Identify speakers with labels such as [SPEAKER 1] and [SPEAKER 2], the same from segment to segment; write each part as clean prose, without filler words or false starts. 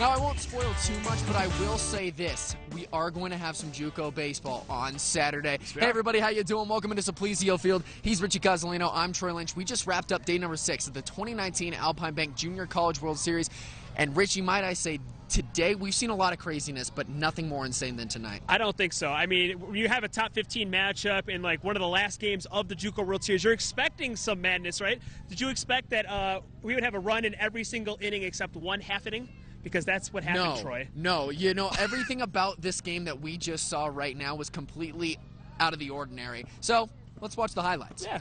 [SPEAKER 1] Now, I won't spoil too much, but I will say this. We are going to have some JUCO baseball on Saturday. Hey, everybody, how you doing? Welcome into Simplicio Field. He's Richie Cozzolino. I'm Troy Lynch. We just wrapped up day number 6 of the 2019 Alpine Bank Junior College World Series. And, Richie, might I say, today we've seen a lot of craziness, but nothing more insane than tonight.
[SPEAKER 2] I don't think so. I mean, you have a top 15 matchup in like one of the last games of the JUCO World Series. You're expecting some madness, right? Did you expect that we would have a run in every single inning except one half inning? Because that's what happened, Troy.
[SPEAKER 1] No, you know, everything about this game that we just saw right now was completely out of the ordinary. So, let's watch the highlights.
[SPEAKER 2] Yeah.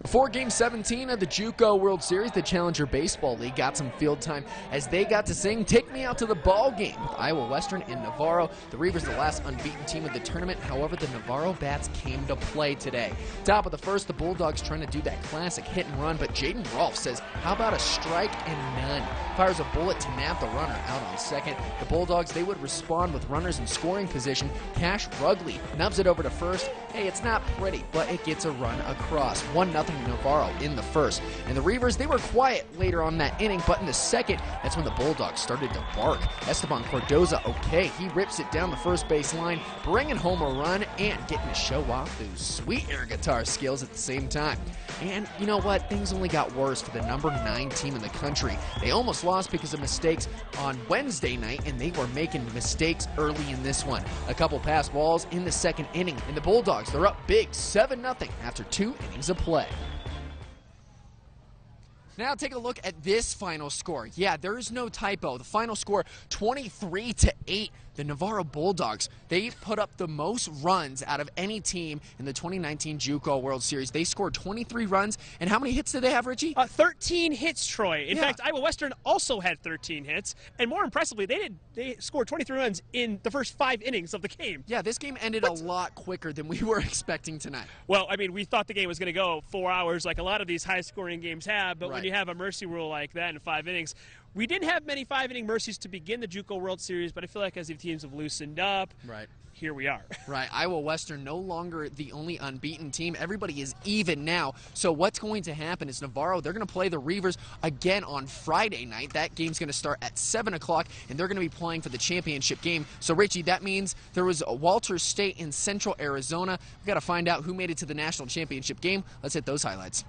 [SPEAKER 1] Before Game 17 of the JUCO World Series, the Challenger Baseball League got some field time as they got to sing "Take Me Out to the Ball Game" with Iowa Western and Navarro. The Reivers, the last unbeaten team of the tournament. However, the Navarro bats came to play today. Top of the first, the Bulldogs trying to do that classic hit and run, but Jaden Rolfe says, how about a strike and none? Fires a bullet to nab the runner out on second. The Bulldogs, they would respond with runners in scoring position. Cash Rugley nubs it over to first. Hey, it's not pretty, but it gets a run across. 1-0 Navarro in the first. And the Reivers, they were quiet later on that inning, but in the second, that's when the Bulldogs started to bark. Esteban Cordoza, okay, he rips it down the first base line, bringing home a run and getting to show off those sweet air guitar skills at the same time. And you know what? Things only got worse for the number 9 team in the country. They almost lost because of mistakes on Wednesday night, and they were making mistakes early in this one. A couple pass balls in the second inning, and the Bulldogs, they're up big 7-0 after 2 innings of play. Now take a look at this final score. Yeah, there is no typo. The final score, 23-8. The Navarro Bulldogs, they put up the most runs out of any team in the 2019 JUCO World Series. They scored 23 runs, and how many hits did they have, Richie?
[SPEAKER 2] 13 hits, Troy. In fact, Iowa Western also had 13 hits, and more impressively, they scored 23 runs in the first 5 innings of the game.
[SPEAKER 1] Yeah, this game ended a lot quicker than we were expecting tonight.
[SPEAKER 2] Well, I mean, we thought the game was going to go 4 hours like a lot of these high-scoring games have, but when you have a mercy rule like that in 5 innings, we didn't have many 5-inning mercies to begin the JUCO World Series, but I feel like as the teams have loosened up, here we are.
[SPEAKER 1] Right, Iowa Western no longer the only unbeaten team. Everybody is even now. So what's going to happen is Navarro, they're going to play the Reivers again on Friday night. That game's going to start at 7 o'clock, and they're going to be playing for the championship game. So, Richie, that means there was Walters State in Central Arizona. We've got to find out who made it to the national championship game. Let's hit those highlights.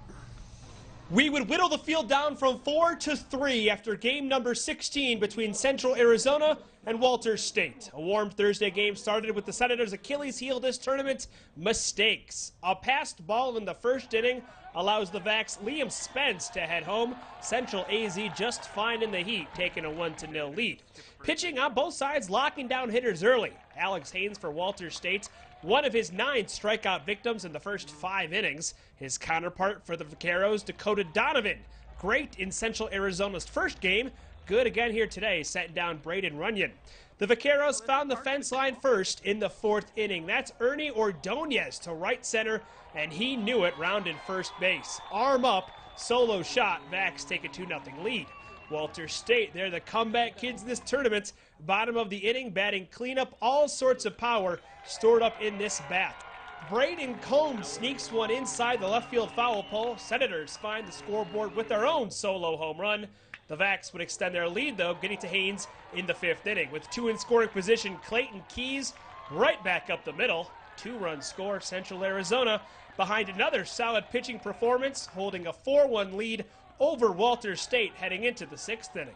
[SPEAKER 2] We would whittle the field down from 4 to 3 after game number 16 between Central Arizona and Walters State. A warm Thursday game started with the Senators' Achilles heel this tournament, mistakes. A passed ball in the first inning allows the Vacs' Liam Spence to head home. Central AZ just fine in the heat, taking a 1-0 lead. Pitching on both sides, locking down hitters early. Alex Haynes for Walters State, one of his 9 strikeout victims in the first 5 innings. His counterpart for the Vaqueros, Dakota Donovan. Great in Central Arizona's first game. Good again here today, setting down Braden Runyon. The Vaqueros found the fence line first in the 4th inning. That's Ernie Ordonez to right center, and he knew it, rounded first base. Arm up, solo shot, Vacs take a 2-0 lead. Walters State, they're the comeback kids this tournament. Bottom of the inning, batting cleanup, all sorts of power stored up in this bat. Braden Combs sneaks one inside the left field foul pole. Senators find the scoreboard with their own solo home run. The Vacs would extend their lead, though, getting to Haynes in the 5th inning. With 2 in scoring position, Clayton Keys right back up the middle. 2-run score, Central Arizona, behind another solid pitching performance, holding a 4-1 lead over Walters State heading into the 6th inning.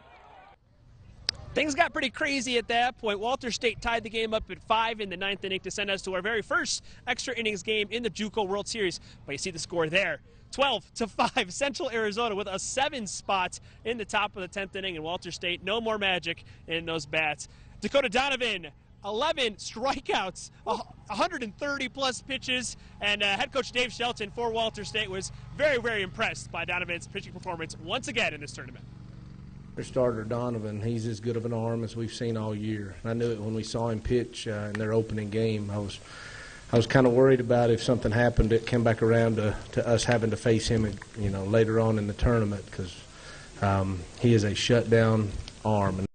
[SPEAKER 2] Things got pretty crazy at that point. Walters State tied the game up at 5 in the 9th inning to send us to our very first extra innings game in the JUCO World Series. But you see the score there. 12-5, Central Arizona with a 7 spot in the top of the 10th inning, and Walters State, no more magic in those bats. Dakota Donovan, 11 strikeouts, 130-plus pitches, and head coach Dave Shelton for Walters State was very, very impressed by Donovan's pitching performance once again in this tournament.
[SPEAKER 3] Their starter, Donovan, he's as good of an arm as we've seen all year. I knew it when we saw him pitch in their opening game. I was kind of worried about if something happened, it came back around to us having to face him, you know, later on in the tournament, because he is a shutdown arm.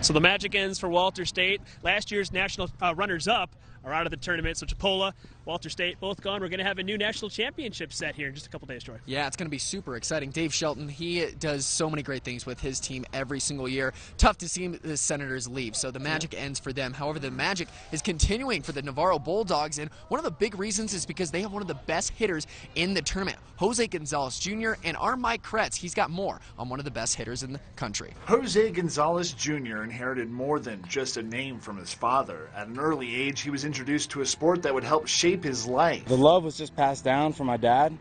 [SPEAKER 2] So the magic ends for Walters State. Last year's national runners-up are out of the tournament. So Chipola, Walter State, both gone. We're going to have a new national championship set here in just a couple days, Troy.
[SPEAKER 1] Yeah, it's going to be super exciting. Dave Shelton, he does so many great things with his team every single year. Tough to see the Senators leave, so the magic ends for them. However, the magic is continuing for the Navarro Bulldogs, and one of the big reasons is because they have one of the best hitters in the tournament, Jose Gonzalez Jr., and our Mike Kretz, he's got more on one of the best hitters in the country.
[SPEAKER 4] Jose Gonzalez Jr. inherited more than just a name from his father. At an early age, he was introduced to a sport that would help shape his life.
[SPEAKER 5] The love was just passed down from my dad.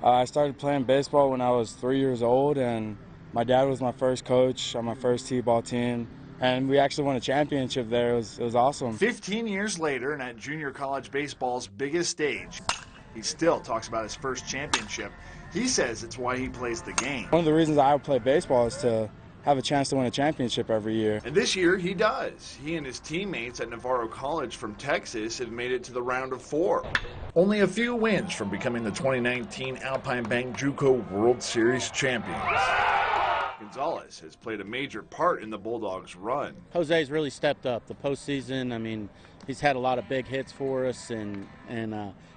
[SPEAKER 5] I started playing baseball when I was 3 years old, and my dad was my first coach on my first T-ball team, and we actually won a championship there. It was awesome.
[SPEAKER 4] 15 years later, and at junior college baseball's biggest stage, he still talks about his first championship. He says it's why he plays the game.
[SPEAKER 5] One of the reasons I play baseball is to have a chance to win a championship every year.
[SPEAKER 4] And this year he does. He and his teammates at Navarro College from Texas have made it to the round of 4. Only a few wins from becoming the 2019 Alpine Bank JUCO World Series champions. Gonzalez has played a major part in the Bulldogs' run.
[SPEAKER 6] Jose's really stepped up the postseason. I mean, he's had a lot of big hits for us, and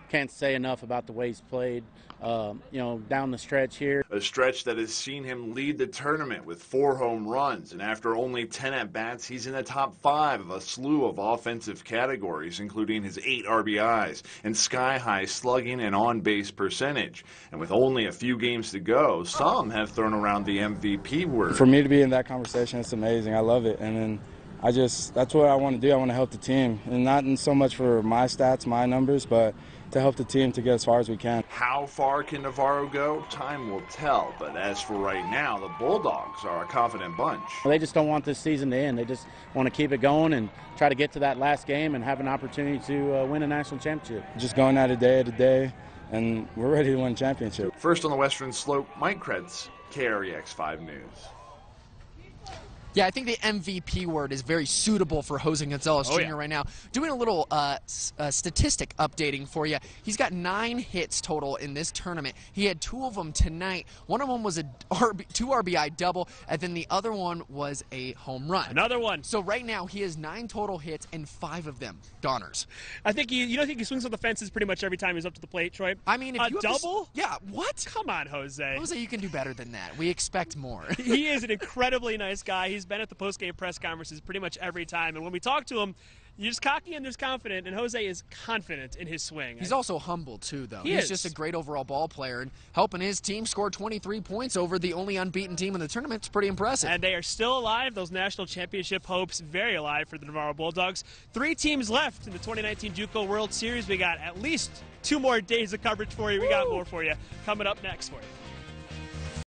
[SPEAKER 6] can't say enough about the way he's played, down the stretch here.
[SPEAKER 4] A stretch that has seen him lead the tournament with 4 home runs, and after only 10 at-bats, he's in the top 5 of a slew of offensive categories, including his 8 RBIs and sky-high slugging and on-base percentage. And with only a few games to go, some have thrown around the MVP word.
[SPEAKER 5] For me to be in that conversation, it's amazing. I love it. And then that's what I want to do. I want to help the team, and not so much for my stats, my numbers, but to help the team to get as far as we can.
[SPEAKER 4] How far can Navarro go? Time will tell, but as for right now, the Bulldogs are a confident bunch.
[SPEAKER 6] They just don't want this season to end. They just want to keep it going and try to get to that last game and have an opportunity to win a national championship.
[SPEAKER 5] Just going at it day, and we're ready to win a championship.
[SPEAKER 4] First on the Western Slope, Mike Kretz, KREX 5 News.
[SPEAKER 1] Yeah, I think the MVP word is very suitable for Jose Gonzalez Jr. right now. Doing a little statistic updating for you. He's got 9 hits total in this tournament. He had 2 of them tonight. One of them was a 2 RBI double, and then the other one was a home run.
[SPEAKER 2] Another one.
[SPEAKER 1] So right now he has 9 total hits, and 5 of them Donners.
[SPEAKER 2] I think he swings on the fences pretty much every time he's up to the plate, Troy.
[SPEAKER 1] I mean, if you
[SPEAKER 2] double?
[SPEAKER 1] Yeah, what?
[SPEAKER 2] Come on, Jose.
[SPEAKER 1] Jose, you can do better than that. We expect more.
[SPEAKER 2] He is an incredibly nice guy. He's been at the post-game press conferences pretty much every time, and when we talk to him, you're just cocky and there's confident, and Jose is confident in his swing.
[SPEAKER 1] He's also humble, too, though.
[SPEAKER 2] He's
[SPEAKER 1] just a great overall ball player, and helping his team score 23 points over the only unbeaten team in the tournament is pretty impressive.
[SPEAKER 2] And they are still alive. Those national championship hopes very alive for the Navarro Bulldogs. 3 teams left in the 2019 JUCO World Series. We got at least 2 more days of coverage for you. We got more for you coming up next for you.